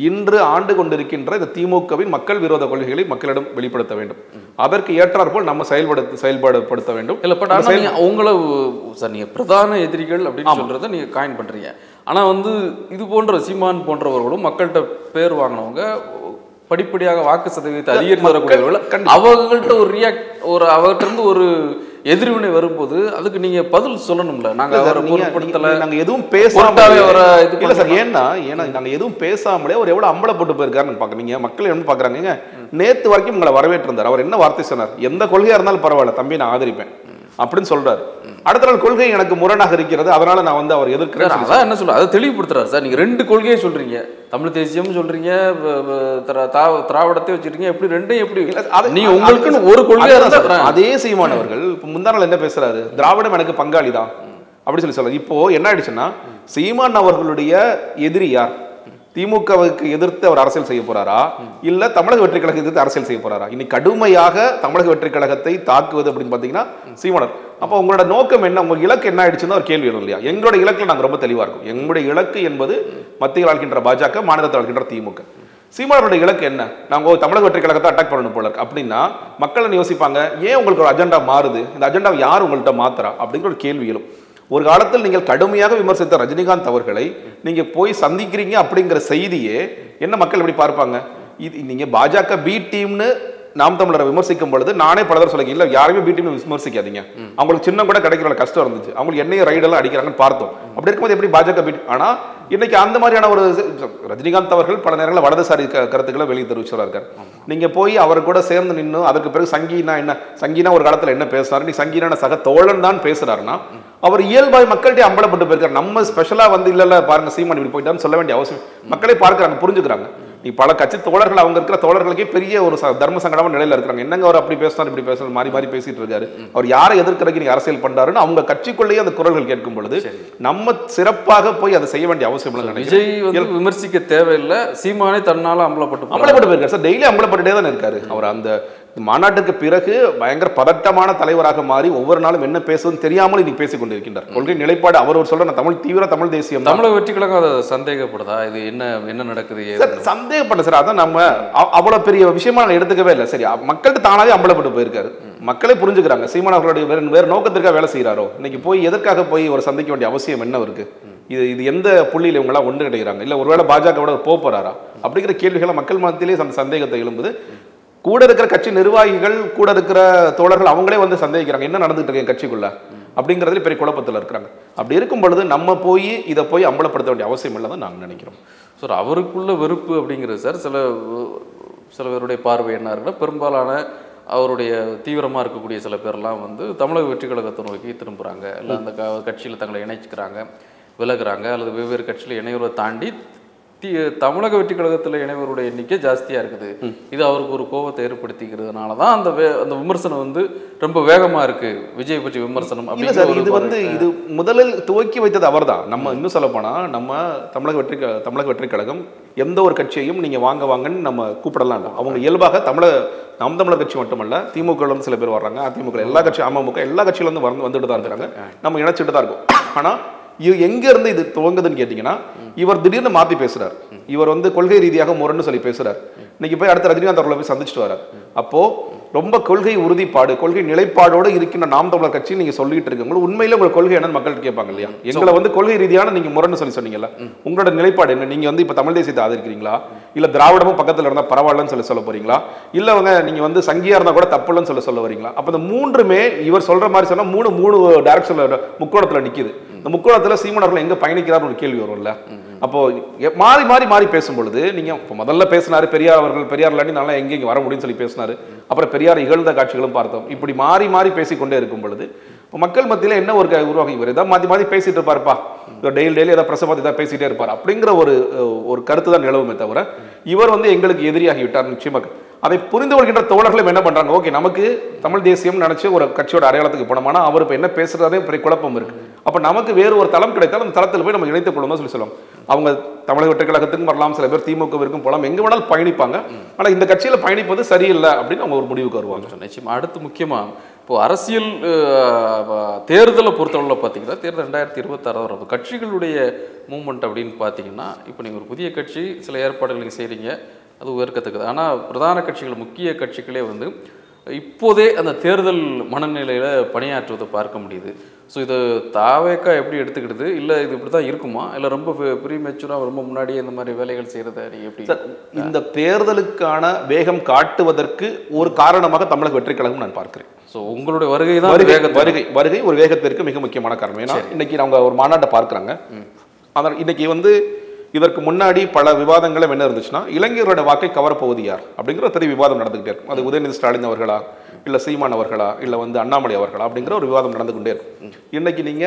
இன்று ஆண்டு கொண்டிருக்கின்ற இந்த திமுகவின் மக்கள் விரோத கொள்கைகளை மக்களிடம் வெளிப்படுத்த வேண்டும். அதற்கு ஏற்றாற்போல் நம்ம செயல்படுத்த வேண்டும். இல்லை, பட் ஆனால் உங்களை சார் நீங்கள் பிரதான எதிரிகள் அப்படின்னு சொல்றதை நீங்கள் காயின் பண்றீங்க. ஆனால் வந்து இது போன்ற சீமான் போன்றவர்களும் மக்கள்கிட்ட பேர் வாங்கினவங்க, படிப்படியாக வாக்கு சதவீதத்தை அதிகரித்து வரக்கூடியவர்கள், அவங்கள்ட்ட அவர்கிட்ட இருந்து ஒரு எதிர்வினை வரும்போது அதுக்கு நீங்க பதில் சொல்லணும்ல. நாங்க அவரை பொருட்படுத்தல, நாங்க எதுவும் பேசாமலே அவரை இது இல்ல சார். ஏன்னா நாங்க எதுவும் பேசாமலே அவர் எவ்வளவு அம்பலப்பட்டு போயிருக்காருன்னு பாக்க. நீங்க மக்கள் என்ன பாக்குறாங்க? நேத்து வரைக்கும் உங்களை வரவேற்றிருந்தார். அவர் என்ன வார்த்தை சொன்னார்? எந்த கொள்கையா இருந்தாலும் பரவாயில்ல தம்பி, நான் ஆதரிப்பேன் அப்படின்னு சொல்றாரு. அடுத்த நாள் கொள்கை எனக்கு முரணாக இருக்கிறது, அதனால நான் வந்து அவர் எதிர்க்கிறேன். அதான் என்ன சொல்ற, அதை தெளிவுபடுத்துறாரு சார். நீங்க 2 கொள்கையை சொல்றீங்க, தமிழ் தேசியம் சொல்றீங்க, திராவிடத்தை வச்சிருக்கீங்க. எப்படி ரெண்டையும் எப்படி நீங்க உங்களுக்கு ஒரு கொள்கையா இருந்தா? அதே சீமானவர்கள் முந்தா நாள் என்ன பேசுறாரு? திராவிடம் எனக்கு பங்காளி தான் அப்படி சொல்லி சொல்றாரு. இப்போ என்ன ஆயிடுச்சுன்னா, சீமான் அவர்களுடைய எதிரி யார்? திமுகவுக்கு எதிர்த்து அவர் அரசியல் செய்ய போறாரா, இல்ல தமிழக வெற்றி கழகத்தை எதிர்த்து அரசியல் செய்ய போறாரா? இன்னைக்கு கடுமையாக தமிழக வெற்றி கழகத்தை தாக்குவது அப்படின்னு பாத்தீங்கன்னா சீமானர். அப்ப உங்களோட நோக்கம் என்ன, உங்க இலக்கு என்ன ஆயிடுச்சுன்னு ஒரு கேள்வி வரும் இல்லையா? எங்களுடைய இலக்குல நாங்க ரொம்ப தெளிவா இருக்கும். எங்களுடைய இலக்கு என்பது மத்தியில் ஆள்கின்ற பாஜக, மாநிலத்தில் ஆள்கின்ற திமுக. சீமானோட இலக்கு என்ன? நாங்க தமிழக வெற்றி கழகத்தை அட்டாக் பண்ணணும் போல இருக்கு அப்படின்னா மக்கள் யோசிப்பாங்க, ஏன் உங்களுக்கு ஒரு அஜெண்டா மாறுது? இந்த அஜெண்டாவை யார் உங்கள்கிட்ட மாத்துறா அப்படிங்கிற ஒரு கேள்வி எழும். ஒரு காலத்தில் நீங்கள் கடுமையாக விமர்சித்த ரஜினிகாந்த் அவர்களை நீங்க போய் சந்திக்கிறீங்க அப்படிங்கிற செய்தியே என்ன மக்கள் எப்படி பார்ப்பாங்க? நீங்க பாஜக பி டீம்னு நாம் தமிழரை விமர்சிக்கும் பொழுது நானே பல தடவை சொல்லுங்க, இல்ல யாருமே பி டீம் விமர்சிக்காதீங்க, அவங்களுக்கு சின்ன கூட கிடைக்கிற கஷ்டம் இருந்துச்சு, அவங்களுக்கு என்னைய ரைடெல்லாம் அடிக்கிறாங்கன்னு பார்த்தோம். அப்படி இருக்கும்போது எப்படி பாஜக பி? ஆனா இன்னைக்கு அந்த மாதிரியான ஒரு ரஜினிகாந்த் அவர்கள் பல நேரங்களில் வலதுசாரி கருத்துக்களை வெளியே தெரிவிச்சுறாரு. நீங்க போய் அவர் கூட சேர்ந்து நின்று அதற்கு பிறகு சங்கீனா என்ன, சங்கீனா ஒரு காலத்துல என்ன பேசுறாரு, நீ சங்கீனா சக தோழன் தான் பேசுறாருன்னா அவர் இயல்பாய் மக்கள்கிட்ட அம்பலப்பட்டு போயிருக்காரு. நம்ம ஸ்பெஷலா வந்து இல்ல பாருங்க சீமான் இப்படி போயிட்டான்னு சொல்ல வேண்டிய அவசியம். மக்களே பார்க்கிறாங்க, புரிஞ்சுக்கிறாங்க. நீ பல கட்சி தோழர்கள், அவங்க இருக்கிற தோழர்களுக்கே பெரிய ஒரு தர்ம சங்கடமான நிலையில இருக்கிறாங்க. என்னங்க அவர் அப்படி பேசுறாரு இப்படி பேசுறாரு மாறி மாறி பேசிட்டு இருக்காரு, அவர் யாரை எதிர்க்கிறதுக்கு நீங்க அரசியல் பண்றாருன்னு அவங்க கட்சிக்குள்ளேயே அந்த குரல்கள் கேட்கும் பொழுது நம்ம சிறப்பாக போய் அதை செய்ய வேண்டிய அவசியம் இல்லை. விஜய் விமர்சிக்க தேவையில்லை, சீமானே தன்னால அம்பலப்பட்டு போயிருக்காரு சார். டெய்லி அம்பலப்பட்டுட்டே தான் இருக்காரு. அவர் அந்த மாநாட்டுக்கு பிறகு பயங்கர பதட்டமான தலைவராக மாறி ஒவ்வொரு நாளும் என்ன பேசுவதுன்னு தெரியாமல் இன்னைக்கு பேசிக் கொண்டிருக்கின்றார். கொள்கை நிலைப்பாடு அவர் ஒரு சொல்ற தமிழ் தீவிர தமிழ் தேசியம். தமிழக வெற்றி கழகம் அதை சந்தேகப்படுதா? இது என்ன நடக்குது சந்தேகப்பட சார். அதான் நம்ம அவ்வளவு பெரிய விஷயமா நான் எடுத்துக்கவே இல்லை. சரி, மக்கள்கிட்ட தானாவே அம்பலப்பட்டு போயிருக்காரு. மக்களே புரிஞ்சுக்கிறாங்க சீமான் அவர்களுடைய வேற நோக்கத்திற்காக வேலை செய்யறாரோ. இன்னைக்கு போய் எதற்காக போய் ஒரு சந்திக்க வேண்டிய அவசியம் என்ன இருக்கு? இது எந்த புள்ளியில இவங்களாம் ஒன்று கிடைக்கிறாங்க, இல்ல ஒருவேளை பாஜகவோட போறாரா அப்படிங்கிற கேள்விகளை மக்கள் மத்தியிலே அந்த சந்தேகத்தை எழும்புது. கூட இருக்கிற கட்சி நிர்வாகிகள், கூட இருக்கிற தோழர்கள் அவங்களே வந்து சந்தேகிக்கிறாங்க, என்ன நடந்துட்டு இருக்கு கட்சிக்குள்ள அப்படிங்கிறதுல பெரிய குழப்பத்தில் இருக்கிறாங்க. அப்படி இருக்கும் பொழுது நம்ம போய் இதை போய் அம்பலப்படுத்த வேண்டிய அவசியம் இல்லை தான் நாங்கள் நினைக்கிறோம். சார், அவருக்குள்ள வெறுப்பு அப்படிங்கிறது சார் சில பேருடைய பார்வை என்ன இருக்குன்னா, பெரும்பாலான அவருடைய தீவிரமாக இருக்கக்கூடிய சில பேர்லாம் வந்து தமிழக வெற்றி கழகத்தை நோக்கி திரும்புகிறாங்க, இல்லை அந்த கட்சியில் தங்களை இணைச்சிக்கிறாங்க, விலகுறாங்க, அல்லது வெவ்வேறு கட்சியில் இணைவதை தாண்டி தமிழக வெற்றி கழகத்தில் இணைவருடைய எண்ணிக்கை ஜாஸ்தியாக இருக்குது. இது அவருக்கு ஒரு கோபத்தை ஏற்படுத்திக்கிறதுனால தான் அந்த விமர்சனம் வந்து ரொம்ப வேகமாக இருக்கு, விஜய் பற்றி விமர்சனம். இது வந்து இது முதலில் துவக்கி வைத்தது அவர் தான். நம்ம இன்னும் சொல்ல போனால் நம்ம தமிழக வெற்றி கழகம் எந்த ஒரு கட்சியையும் நீங்கள் வாங்கன்னு நம்ம கூப்பிடலாம். அவங்க இயல்பாக நாம் தமிழர் கட்சி மட்டுமல்ல, திமுக சில பேர் வர்றாங்க, அதிமுக எல்லா கட்சி, அமமுக எல்லா கட்சியிலேருந்து வந்துட்டு தான் இருக்கிறாங்க, நம்ம இணைச்சிட்டு தான் இருக்கோம். ஆனால் எங்க இருந்து இது துவங்குதுன்னு கேட்டீங்கன்னா, இவர் திடீர்னு மாத்தி பேசுறாரு. இவர் வந்து கொள்கை ரீதியாக முரண்னு சொல்லி பேசுறாரு. இன்னைக்கு போய் அடுத்த ரஜினிகாந்த் அவர்களை போய் சந்திச்சுட்டு வரார். அப்போ ரொம்ப கொள்கை உறுதிப்பாடு, கொள்கை நிலைப்பாடோடு இருக்கின்ற நாம் தமிழர் கட்சி நீங்க சொல்லிட்டு இருக்கீங்க. உண்மையில உங்க கொள்கை என்னன்னு மக்கள் கேட்பாங்க இல்லையா? எங்களை வந்து கொள்கை ரீதியான நீங்க முரண்னு சொல்லி சொன்னீங்கல்ல, உங்களோட நிலைப்பாடு என்ன? நீங்க வந்து இப்ப தமிழ் தேசியத்தை ஆதரிக்கிறீங்களா, இல்ல திராவிடமும் பக்கத்துல இருந்தா பரவாயில்லன்னு சொல்ல போறீங்களா, இல்ல அவங்க நீங்க வந்து சங்கியா இருந்தா கூட தப்புலன்னு சொல்ல வரீங்களா? அப்ப இந்த மூன்றுமே இவர் சொல்ற மாதிரி சொன்னா மூணு டைரக்ஷன்ல முக்கோணத்துல நிக்குது. இந்த முக்கோணத்துல சீமானவர்கள் எங்க பயணிக்கிறார் ஒரு கேள்வி வரும்ல. அப்போ மாறி மாறி மாறி பேசும் பொழுது நீங்க முதல்ல பேசினாரு பெரியார் அவர்கள், பெரியார் இல்லாட்டி நல்லா எங்க வர முடியும்னு சொல்லி பேசினாரு. அப்புறம் பெரியார் இகழ்ந்த காட்சிகளும் பார்த்தோம். இப்படி மாறி மாறி பேசிக்கொண்டே இருக்கும் பொழுது மக்கள் மத்தியில என்ன ஒரு உருவாகி, இவர் ஏதாவது மாத்தி மாத்தி பேசிட்டு இருப்பாருப்பா, டெய்லி ஏதாவது பிரச பார்த்து ஏதாவது பேசிட்டே இருப்பார் அப்படிங்கிற ஒரு கருத்து தான் நிலவுமே தவிர இவர் வந்து எங்களுக்கு எதிரியாகி விட்டார். நிச்சயமாக அதை புரிந்து கொள்கின்ற தோழர்களும் என்ன பண்றாங்க, ஓகே நமக்கு தமிழ் தேசியம் நினைச்சு ஒரு கட்சியோட அடையாளத்துக்கு போனோம்னா அவர் இப்ப என்ன பேசுறதே பெரிய குழப்பம் இருக்கு. அப்ப நமக்கு வேறு ஒரு தளம் கிடைத்தால் அந்த தளத்தில் போய் நம்ம இணைத்துக் கொள்ளணும் சொல்லி சொல்லுவாங்க. அவங்க தமிழக வெற்றி கழகத்துக்கும் வரலாம், சில பேர் திமுகவிற்கும் போகலாம், எங்க வேணாலும் பயணிப்பாங்க. ஆனா இந்த கட்சியில பயணிப்பது சரியில்லை அப்படின்னு அவங்க ஒரு முடிவுக்கு வருவாங்க. நிச்சயமா. அடுத்து முக்கியமா இப்போ அரசியல் தேர்தலை பொறுத்தவரை பார்த்தீங்கன்னா, தேர்தல் 2026 வரும் கட்சிகளுடைய மூவ்மெண்ட் அப்படின்னு பார்த்தீங்கன்னா, இப்போ நீங்கள் ஒரு புதிய கட்சி சில ஏற்பாடுகள் நீங்கள் செய்கிறீங்க, அது உயர்க்கத்தக்கது. ஆனால் பிரதான கட்சிகள், முக்கிய கட்சிகளே வந்து இப்போதே அந்த தேர்தல் மனநிலையில் பணியாற்றுவதை பார்க்க முடியுது. ஸோ இது தாவேக்கா எப்படி எடுத்துக்கிடுது, இல்லை இது இப்படி தான் இருக்குமா, இல்லை ரொம்ப ப்ரீமெச்சூராக ரொம்ப முன்னாடியே இந்த மாதிரி வேலைகள் செய்கிறத நீங்கள் எப்படி? இந்த தேர்தலுக்கான வேகம் காட்டுவதற்கு ஒரு காரணமாக தமிழக வெற்றி கழகம் நான் பார்க்கிறேன். ஸோ உங்களுடைய வருகை தான் வருகை ஒரு வேகத்திற்கு மிக முக்கியமான காரணம். ஏன்னா இன்னைக்கு அவங்க ஒரு மாநாட்டை பார்க்குறாங்க. அதனால் இன்னைக்கு வந்து இதற்கு முன்னாடி பல விவாதங்களும் என்ன இருந்துச்சுன்னா, இளைஞர்களோட வாக்கை கவரப்போவது யார் அப்படிங்கிற பெரிய விவாதம் நடந்துகிட்டே இருக்கும். அது உதயநிதி ஸ்டாலின் அவர்களா, இல்லை சீமான் அவர்களா, இல்லை வந்து அண்ணாமலை அவர்களா அப்படிங்கிற ஒரு விவாதம் நடந்து கொண்டே இருக்கும். இன்னைக்கு நீங்க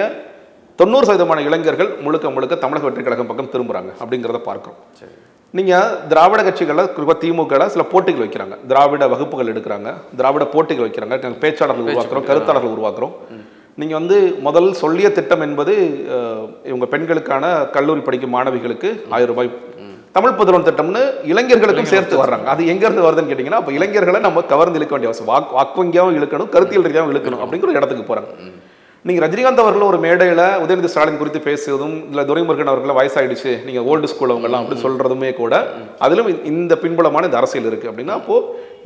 90% இளைஞர்கள் முழுக்க முழுக்க தமிழக வெற்றி கழகம் பக்கம் திரும்புறாங்க அப்படிங்கிறத பார்க்கிறோம். நீங்க திராவிட கட்சிகளை, குறிப்பாக திமுக சில போட்டிகள் வைக்கிறாங்க, திராவிட வகுப்புகள் எடுக்கிறாங்க, திராவிட போட்டிகள் வைக்கிறாங்க, பேச்சாளர்கள் உருவாக்குறோம், கருத்தாளர்கள் உருவாக்குறோம். நீங்க வந்து முதல் சொல்லிய திட்டம் என்பது இவங்க பெண்களுக்கான கல்லூரி படிக்கும் மாணவிகளுக்கு 1000 ரூபாய் தமிழ் புதல்வன் திட்டம்னு இளைஞர்களுக்கும் சேர்த்து வர்றாங்க. அது எங்க இருந்து வருதுன்னு கேட்டீங்கன்னா, அப்ப இளைஞர்களை நம்ம கவர்ந்து இழுக்க வேண்டிய அவசியம், வாக்குவங்கியாவும் இழுக்கணும், கருத்தியல் ரீதியாகவும் இழுக்கணும் அப்படிங்கிற இடத்துக்கு போறாங்க. நீங்க ரஜினிகாந்த் அவர்கள் ஒரு மேடையில உதயநிதி ஸ்டாலின் குறித்து பேசுவதும், இல்ல துரைமுருகன் அவர்கள் வயசாயிடுச்சு, நீங்க ஓல்டு ஸ்கூல் அவங்க எல்லாம் அப்படி சொல்றதுமே கூட அதிலும் இந்த பின்புலமான இந்த அரசியல் இருக்கு. அப்படின்னா அப்போ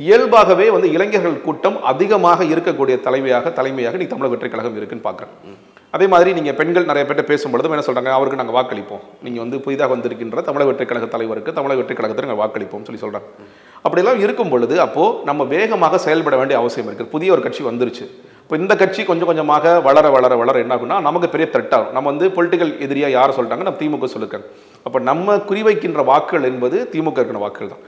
இயல்பாகவே வந்து இளைஞர்கள் கூட்டம் அதிகமாக இருக்கக்கூடிய தலைமையாக நீ தமிழக வெற்றி கழகம் இருக்குன்னு பாக்குறேன். அதே மாதிரி நீங்க பெண்கள் நிறைய பேர்ட்ட பேசும்பொழுதும் என்ன சொல்றாங்க, அவருக்கு நாங்கள் வாக்களிப்போம், நீங்க வந்து புதிதாக வந்திருக்கின்ற தமிழக வெற்றி கழக தலைவருக்கு, தமிழக வெற்றி கழகத்திற்கு நாங்கள் வாக்களிப்போம் சொல்லி சொல்றாங்க. அப்படியெல்லாம் இருக்கும் பொழுது அப்போ நம்ம வேகமாக செயல்பட வேண்டிய அவசியம் இருக்கு. புதிய ஒரு கட்சி வந்துருச்சு. இப்போ இந்த கட்சி கொஞ்சம் கொஞ்சமாக வளர வளர வளர என்ன ஆகும்னா நமக்கு பெரிய த்ரெட் ஆகும். நம்ம வந்து பொலிட்டிக்கல் எதிரியா யாரை சொல்லிட்டாங்க, நம்ம திமுக சொல்லிருக்காங்க. அப்போ நம்ம குறிவைக்கின்ற வாக்குகள் என்பது திமுக இருக்கிற வாக்குகள் தான்.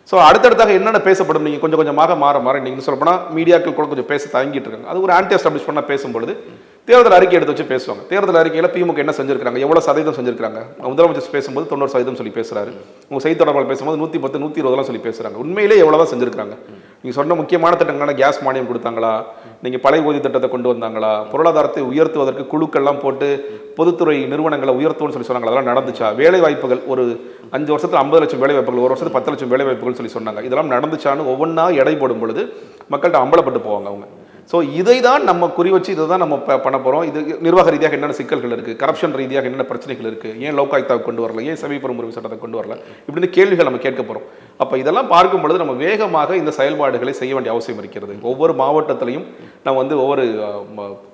ஸோ அடுத்தடுத்தாக என்னென்ன பேசப்படும், நீங்கள் கொஞ்சம் கொஞ்சமாக மாற நீங்கள் சொல்லப்போனால் மீடியாக்கள் கூட கொஞ்சம் பேச தயங்கிட்டு இருக்காங்க. அது ஒரு ஆன்டி எஸ்டாப்ளிஷ் பண்ண பேசும்பொழுது தேர்தல் அறிக்கை எடுத்து வச்சு பேசுவாங்க. தேர்தல் அறிக்கையில் திமுக என்ன செஞ்சிருக்காங்க, எவ்வளோ சதவீதம் செஞ்சிருக்காங்க. முதலமைச்சர் பேசும்போது 90% சொல்லி பேசுறாரு, உங்க செய்தி தொடர்பாளர் பேசும்போது 110, 120 சொல்லி பேசுறாங்க. உண்மையிலே எவ்வளோதான் செஞ்சிருக்காங்க. நீங்கள் சொன்ன முக்கியமான திட்டங்களான கேஸ் மானியம் கொடுத்தாங்களா, நீங்கள் பழைய ஓய்வு திட்டத்தை கொண்டு வந்தாங்களா, பொருளாதாரத்தை உயர்த்துவதற்கு குழுக்கள்லாம் போட்டு பொதுத்துறை நிறுவனங்களை உயர்த்துவோம்னு சொல்லி சொன்னாங்க, அதெல்லாம் நடந்துச்சா? வேலை வாய்ப்புகள் ஒரு 5 வருஷத்துல 50 லட்சம் வேலை வாய்ப்புகள், ஒரு வருஷத்துக்கு 10 லட்சம் வேலை வாய்ப்புகள் சொல்லி சொன்னாங்க. இதெல்லாம் நடந்துச்சான்னு ஒவ்வொன்றா எடை போடும் பொழுது மக்கள்கிட்ட அம்பலப்பட்டு போவாங்க அவங்க. ஸோ இதை தான் நம்ம குறி வச்சு இதை தான் நம்ம பண்ண போகிறோம். இது நிர்வாக ரீதியாக என்னென்ன சிக்கல்கள் இருக்குது, கரப்ஷன் ரீதியாக என்னென்ன பிரச்சனைகள் இருக்குது, ஏன் லோகாயுக்தாவை கொண்டு வரல, ஏன் சமீபுரம் உரிமை சட்டத்தை கொண்டு வரல, இப்படின்னு கேள்விகள் நம்ம கேட்க போகிறோம். அப்போ இதெல்லாம் பார்க்கும் பொழுது நம்ம வேகமாக இந்த செயல்பாடுகளை செய்ய வேண்டிய அவசியம் இருக்கிறது. ஒவ்வொரு மாவட்டத்திலையும் நம்ம வந்து ஒவ்வொரு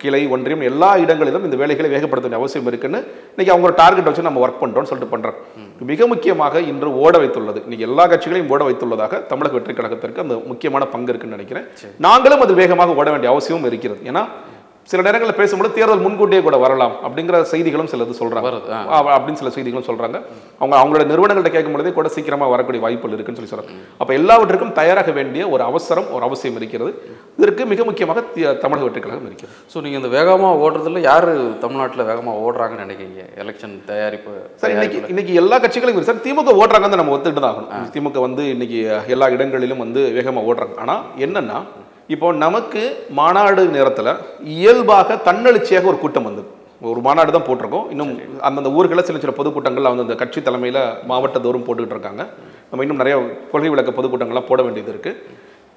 கிளை, ஒன்றியம் எல்லா இடங்களிலும் இந்த வேலைகளை வேகப்படுத்த வேண்டிய அவசியம் இருக்குன்னு இன்னைக்கு அவங்க டார்கெட் வச்சு நம்ம ஒர்க் பண்ணுறோம்னு சொல்லிட்டு பண்ணுறோம். மிக முக்கியமாக இன்று ஓட வைத்துள்ளது, இன்னைக்கு எல்லா கட்சிகளையும் ஓட வைத்துள்ளதாக தமிழக வெற்றி கழகத்திற்கு அந்த முக்கியமான பங்கு இருக்குன்னு நினைக்கிறேன். நாங்களும் அது வேகமாக ஓட வேண்டிய அவசியமும் இருக்கிறது. ஏன்னா சில நேரங்களில் பேசும்போது தேர்தல் முன்கூட்டியே கூட வரலாம் அப்படிங்கிற செய்திகளும் சிலது சொல்றாங்க, அப்படின்னு சில செய்திகளும் சொல்றாங்க. அவங்களோட நிறுவனங்கள்ட்ட கேட்கும் பொழுதே கூட சீக்கிரமா வரக்கூடிய வாய்ப்புகள் இருக்குன்னு சொல்லி சொல்றாங்க. அப்ப எல்லாவற்றுக்கும் தயாராக வேண்டிய ஒரு அவசரம், ஒரு அவசியம் இருக்கிறது. இதற்கு மிக முக்கியமாக தமிழக வெற்றி கழகம் இருக்கிறது. ஸோ நீங்க இந்த வேகமாக ஓடுறதுல யாரு தமிழ்நாட்டில் வேகமாக ஓடுறாங்கன்னு நினைக்கிறீங்க? எலெக்ஷன் தயாரிப்பு சார் இன்னைக்கு எல்லா கட்சிகளும் சார் திமுக ஓடுறாங்கன்னு நம்ம ஒத்துக்கிட்டு தான் ஆகணும். திமுக வந்து இன்னைக்கு எல்லா இடங்களிலும் வந்து வேகமாக ஓடுறாங்க. ஆனா என்னன்னா இப்போ நமக்கு மாநாடு நேரத்தில் இயல்பாக தன்னெழுச்சியாக ஒரு கூட்டம் வந்தது. ஒரு மாநாடு தான் போட்டிருக்கோம். இன்னும் அந்தந்த ஊர்களில் சில சில பொதுக்கூட்டங்கள் அந்த கட்சி தலைமையில் மாவட்டத்தோறும் போட்டுக்கிட்டு இருக்காங்க. நம்ம இன்னும் நிறைய கொள்கை விளக்க பொதுக்கூட்டங்கள்லாம் போட வேண்டியது இருக்குது.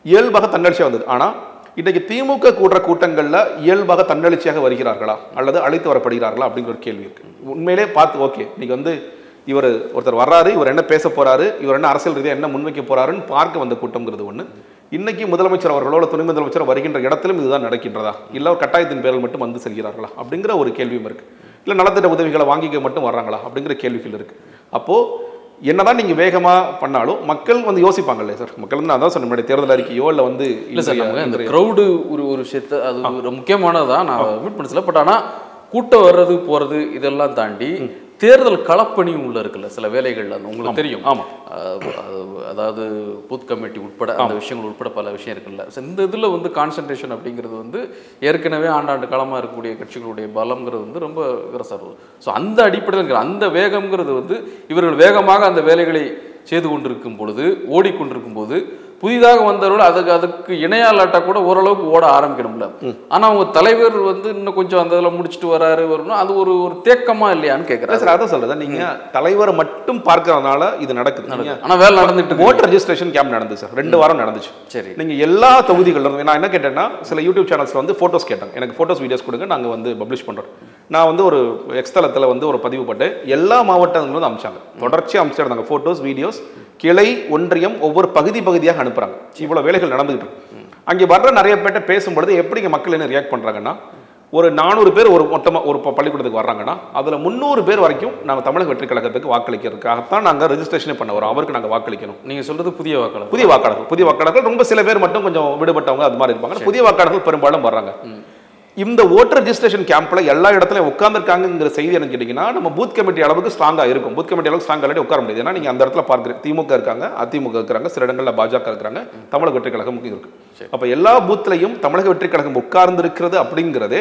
இயல்பாக தன்னெழுச்சியாக வந்தது. ஆனால் இன்றைக்கு திமுக கூடுற கூட்டங்களில் இயல்பாக தன்னெழுச்சியாக வருகிறார்களா அல்லது அழைத்து வரப்படுகிறார்களா அப்படிங்கிற ஒரு கேள்வி இருக்கு. உண்மையிலே பார்த்து ஓகே இன்னைக்கு வந்து இவர் ஒருத்தர் வர்றாரு, இவர் என்ன பேச போறாரு, இவர் என்ன அரசியல் ரீதியாக என்ன முன்வைக்க போறாருன்னு பார்க்க வந்த கூட்டம்ங்கிறது ஒன்று. இன்னைக்கு முதலமைச்சர் அவர்களோட துணை முதலமைச்சர் வருகின்ற இடத்திலும் இதுதான் நடக்கின்றதா, இல்லை ஒரு கட்டாயத்தின் பேரில் மட்டும் வந்து செல்கிறார்களா அப்படிங்கிற ஒரு கேள்வியும் இருக்கு. இல்லை நலத்திட்ட உதவிகளை வாங்கிக்க மட்டும் வர்றாங்களா அப்படிங்கிற கேள்விகள் இருக்கு. அப்போ என்னதான் நீங்க வேகமா பண்ணாலும் மக்கள் வந்து யோசிப்பாங்கல்ல சார். மக்கள் வந்து அதான் சொன்ன முன்னாடி தேர்தல் அறிக்கையோ இல்லை வந்து இல்லை சார், நம்ம இந்த க்ரௌடு ஒரு விஷயத்தை அது ஒரு முக்கியமானதான் நான் மீட் பண்ணல. பட் ஆனால் கூட்டம் வர்றது போறது இதெல்லாம் தாண்டி தேர்தல் களப்பணியும் உள்ள இருக்குல்ல சில வேலைகள்ல உங்களுக்கு தெரியும். ஆமாம், அதாவது பூத் கமிட்டி உட்பட அந்த விஷயங்கள் உட்பட பல விஷயம் இருக்குல்ல. இந்த இதில் வந்து கான்சன்ட்ரேஷன் அப்படிங்கிறது வந்து ஏற்கனவே ஆண்டாண்டு காலமாக இருக்கக்கூடிய கட்சிகளுடைய பலம்ங்கிறது வந்து ரொம்ப விரசம். ஸோ அந்த அடிப்படையில் அந்த வேகம்ங்கிறது வந்து இவர்கள் வேகமாக அந்த வேலைகளை செய்து கொண்டிருக்கும் பொழுது, ஓடிக்கொண்டிருக்கும் போது புதிதாக வந்தவர்கள் அதுக்கு இணையாலாட்டா கூட ஓரளவுக்கு ஓட ஆரம்பிக்கணும்ல. ஆனா அவங்க தலைவர் வந்து இன்னும் கொஞ்சம் அந்த இதில் முடிச்சுட்டு வராரு வரணும், அது ஒரு தேக்கமா இல்லையான்னு கேட்குறேன் சார். அதான் சொல்றேன், நீங்க தலைவரை மட்டும் பார்க்கறதுனால இது நடக்குது. ஆனா வேலை நடந்துட்டு ஓட்டர் ரெஜிஸ்ட்ரேஷன் கேம்ப் நடந்துச்சு சார், 2 வாரம் நடந்துச்சு. சரி, நீங்க எல்லா தொகுதிகளிலும் நான் என்ன கேட்டேன்னா, சில யூடியூப் சேனல்ஸ்ல வந்து போட்டோஸ் கேட்டாங்க, எனக்கு போட்டோஸ் வீடியோஸ் கொடுங்க, நாங்க வந்து பப்ளிஷ் பண்றோம். நான் வந்து ஒரு எக்ஸ்தலத்தில் வந்து ஒரு பதிவு போட்டு எல்லா மாவட்டங்களும் வந்து அமிச்சாங்க, தொடர்ச்சியாக அமிச்சிட்டு இருந்தாங்க போட்டோஸ் வீடியோஸ். கிளை ஒன்றியம் ஒவ்வொரு பகுதியாக அனுப்புறாங்க. இவ்வளவு வேலைகள் நடந்துகிட்டு இருக்கு. அங்கே வர்ற நிறைய பேர்ட்ட பேசும்பொழுது எப்படிங்க மக்கள் என்ன ரியாக்ட் பண்றாங்கன்னா, ஒரு 400 பேர் ஒரு மொத்தமாக ஒரு பள்ளிக்கூடத்துக்கு வர்றாங்கன்னா அதில் 300 பேர் வரைக்கும் நாங்கள் தமிழக வெற்றி கழகத்துக்கு வாக்களிக்கிறதுக்காகத்தான் நாங்கள் ரெஜிஸ்ட்ரேஷனே பண்ண வரோம், அவருக்கு நாங்கள் வாக்களிக்கணும். நீங்கள் சொல்றது புதிய வாக்காளர். புதிய வாக்காளர்கள் ரொம்ப சில பேர் மட்டும் கொஞ்சம் விடுபட்டவங்க அது மாதிரி இருப்பாங்க. புதிய வாக்காளர்கள் பெரும்பாலும் வர்றாங்க. இந்த ஓட்டர் ரெஜிஸ்ட்ரேஷன் கேம்ப்ல எல்லா இடத்துலையும் உட்கார்ந்துருக்காங்கிற செய்தி என்ன கேட்டீங்கன்னா, நம்ம பூத் கமிட்டி அளவுக்கு ஸ்ட்ராங்கா இருக்கும். பூத் கமிட்டி அளவுக்கு ஸ்ட்ராங் ஆல்ரெடி உட்கார முடியாது. ஏன்னா நீங்க அந்த இடத்துல பார்க்குறீங்க, திமுக இருக்காங்க, அதிமுக இருக்கிறாங்க, சில இடங்களில் பாஜக இருக்கிறாங்க, தமிழக வெற்றி கழகம் இருக்கு. அப்ப எல்லா பூத்லையும் தமிழக வெற்றி கழகம் உட்கார்ந்து இருக்கிறது அப்படிங்கிறது,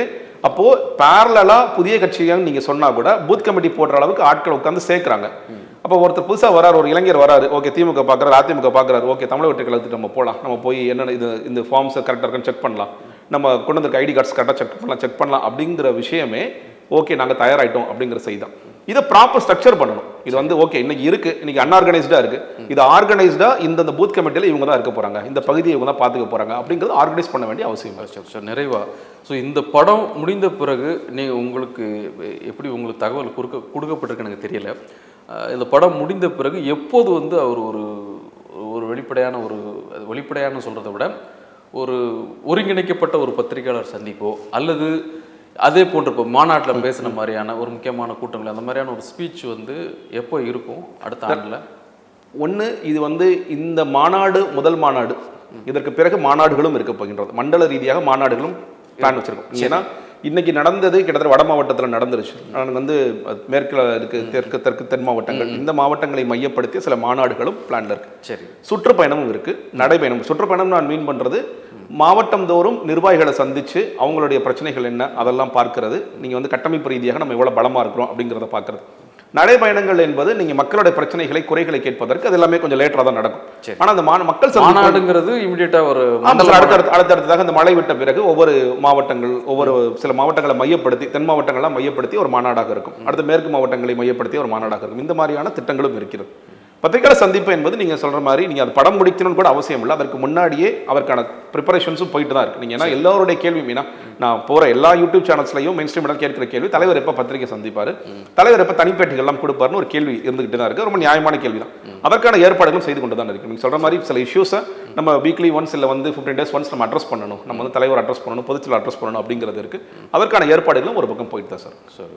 அப்போ பேரலா புதிய கட்சியாக நீங்க சொன்னா கூட பூத் கமிட்டி போடுற அளவுக்கு ஆட்கள் உட்கார்ந்து சேர்க்கிறாங்க. அப்போ ஒருத்தர் புதுசாக வராரு, ஒரு இளைஞர் வராரு, ஓகே திமுக பார்க்குறாரு, அதிமுக பார்க்குறாரு, ஓகே தமிழக வெற்றி கழகத்துக்கு நம்ம போகலாம், நம்ம போய் என்னென்ன இது இந்த ஃபார்ம்ஸ் கரெக்டாக இருக்குன்னு செக் பண்ணலாம், நம்ம கொண்டு வந்திருக்க ஐடி கார்ட்ஸ் கரெக்டாக செக் பண்ணலாம் அப்படிங்கிற விஷயமே ஓகே நாங்கள் தயாராகிட்டோம் அப்படிங்கிற செய்தி தான். இதை ப்ராப்பர் ஸ்ட்ரக்சர் பண்ணணும். இது வந்து ஓகே இன்னைக்கு இருக்கு, இன்னைக்கு அன்ஆர்கனைஸ்டா இருக்கு, இது ஆர்கனைஸ்டா இந்த பூத் கமிட்டியில் இவங்க தான் இருக்க போறாங்க, இந்த பகுதியை இவங்க தான் பார்த்துக்க போறாங்க அப்படிங்கிறது ஆர்கனைஸ் பண்ண வேண்டிய அவசியம். நிறைவா ஸோ இந்த படம் முடிந்த பிறகு உங்களுக்கு எப்படி உங்களுக்கு தகவல் கொடுக்கப்பட்டிருக்கு எனக்கு தெரியல. இந்த படம் முடிந்த பிறகு எப்போது வந்து அவர் ஒரு வெளிப்படையான சொல்றதை விட ஒரு ஒருங்கிணைக்கப்பட்ட ஒரு பத்திரிகையாளர் சந்திப்போ அல்லது அதே போன்ற இப்போ மாநாட்டில் பேசுன மாதிரியான ஒரு முக்கியமான கூட்டங்கள் அந்த மாதிரியான ஒரு ஸ்பீச் வந்து எப்போ இருக்கும் அடுத்த ஆண்டில்? ஒன்று, இது வந்து இந்த மாநாடு முதல் மாநாடு, இதற்கு பிறகு மாநாடுகளும் இருக்க போகின்றது. மண்டல ரீதியாக மாநாடுகளும் பிளான் வச்சிருக்கோம். ஏன்னா இன்னைக்கு நடந்தது கிட்டத்தட்ட வட மாவட்டத்தில் நடந்துருச்சு. நான் வந்து மேற்கில் இருக்கு, தெற்கு தென் மாவட்டங்கள், இந்த மாவட்டங்களை மையப்படுத்தி சில மாநாடுகளும் பிளான்ல இருக்கு. சரி, சுற்றுப்பயணமும் இருக்கு, நடைபயணம். சுற்றுப்பயணம் நான் மீன் பண்றது மாவட்டம் தோறும் நிர்வாகிகளை சந்திச்சு அவங்களுடைய பிரச்சனைகள் என்ன அதெல்லாம் பார்க்கிறது. நீங்க வந்து கட்டமைப்பு ரீதியாக நம்ம எவ்வளவு பலமா இருக்கிறோம் அப்படிங்கிறத பார்க்கறது. நடைபயணங்கள் என்பது நீங்க மக்களுடைய பிரச்சனைகளை குறைகளை கேட்பதற்கு அது எல்லாமே கொஞ்சம் லேட்டரா தான் நடக்கும். ஆனா அந்த மக்கள் மாநாடுங்கிறது இமிடியேட்டா ஒரு அடுத்தடுத்ததாக இந்த மழை விட்ட பிறகு ஒவ்வொரு மாவட்டங்கள் சில மாவட்டங்களை மையப்படுத்தி, தென் மாவட்டங்கள்லாம் மையப்படுத்தி ஒரு மாநாடாக இருக்கும், அடுத்த மேற்கு மாவட்டங்களை மையப்படுத்தி ஒரு மாநாடாக இருக்கும். இந்த மாதிரியான திட்டங்களும் இருக்கிறது. பத்திரிகையாளர் சந்திப்பு என்பது நீங்க சொல்ற மாதிரி நீங்க அது படம் முடிக்கணும்னு கூட அவசியம் இல்லை, அதற்கு முன்னாடியே அதற்கான ப்ரிப்பரேஷன்ஸும் போயிட்டு தான் இருக்கு. நீங்க ஏன்னா எல்லாருடைய கேள்வி நான் போற எல்லா யூடியூப் சேனல்ஸ்லையும் மெயின் ஸ்ட்ரீம் கேட்கிற கேள்வி, தலைவர் எப்ப பத்திரிகை சந்திப்பாரு, தலைவர் எப்ப தனிப்பேட்டிகள் எல்லாம் கொடுப்பாருன்னு ஒரு கேள்வி இருந்துகிட்டு தான் இருக்கு. ரொம்ப நியாயமான கேள்வி தான். அதற்கான ஏற்பாடுகளும் செய்து கொண்டு தான் இருக்கு. நீங்க சொல்ற மாதிரி சில இஷ்யூஸை நம்ம வீக்லி ஒன்ஸ் இல்லை வந்து 15 days ஒன்ஸ் நம்ம அட்ரஸ் பண்ணணும், நம்ம வந்து தலைவர் அட்ரஸ் பண்ணணும், பொதுச்செயலாளர் அட்ரஸ் பண்ணணும் அப்படிங்கிறது இருக்கு. அதற்கான ஏற்பாடுகளும் ஒரு பக்கம் போயிட்டு தான் சார்.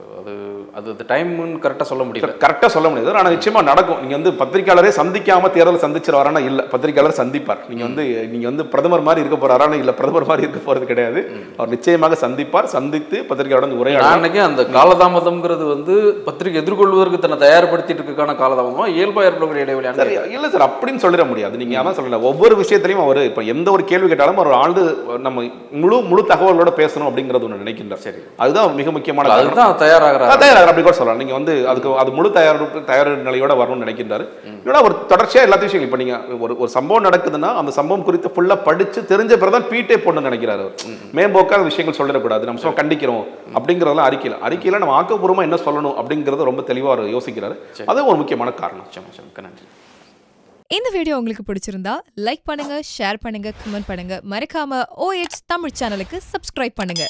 அது டைம் கரெக்டாக சொல்ல முடியல, கரெக்டாக சொல்ல முடியாது. ஆனால் நிச்சயமா நடக்கும். நீங்க வந்து பத்திரிகையாளரே சந்திக்காம தேர்தல் சந்திச்சிருவாரானா இல்ல, பத்திரிகையாளர் சந்திப்பார். நீங்க வந்து பிரதமர் மாதிரி இருக்க போறாரானா இல்ல, பிரதமர் மாதிரி இருக்க போறது கிடையாது. அவர் நிச்சயமாக சந்திப்பார், சந்தித்து பத்திரிகையாளர் உரையாடல். அந்த காலதாமதம்ங்கிறது வந்து பத்திரிகை எதிர்கொள்வதற்கு தன்னை தயார்படுத்திட்டு இருக்கான காலதாமதமா இயல்பா ஏற்படக்கூடிய இடைவெளியான இல்ல சார், அப்படின்னு சொல்லிட முடியாது. நீங்க அதான் சொல்லல, ஒவ்வொரு விஷயத்திலையும் அவர் இப்ப எந்த ஒரு கேள்வி கேட்டாலும் அவர் ஆழ்ந்து நம்ம முழு தகவலோட பேசணும் அப்படிங்கிறது ஒன்று நினைக்கின்றார். சரி, அதுதான் மிக முக்கியமான, அதுதான் தயாராகிறார் அப்படி கூட சொல்லலாம். நீங்க வந்து அது முழு தயார் நிலையோட வரணும்னு நினைக்கின்றாரு. ஒரு தொடர்ச்சியா எல்லாத்தையும் விஷயம் இப்ப நீங்க ஒரு சம்பவம் நடக்குதுன்னா அந்த சம்பவம் குறித்து ஃபுல்லா படிச்சு தெரிஞ்ச பிறகுதான் ட்வீட்டே போடணும்னு நினைக்கிறாரு. மேம்போக்காத விஷயங்கள் சொல்லிடக்கூடாது, நம்ம கண்டிக்கிறோம் அப்படிங்கறதெல்லாம் அறிக்கையில நம்ம ஆக்கப்பூர்வமா என்ன சொல்லணும் அப்படிங்கறத ரொம்ப தெளிவா யோசிக்கிறாரு. அது ஒரு முக்கியமான காரணம். நன்றி. இந்த வீடியோ உங்களுக்கு பிடிச்சிருந்தா லைக் பண்ணுங்க, ஷேர் பண்ணுங்க, கமெண்ட் பண்ணுங்க. மறக்காம OH தமிழ் சேனலுக்கு சப்ஸ்கிரைப் பண்ணுங்க.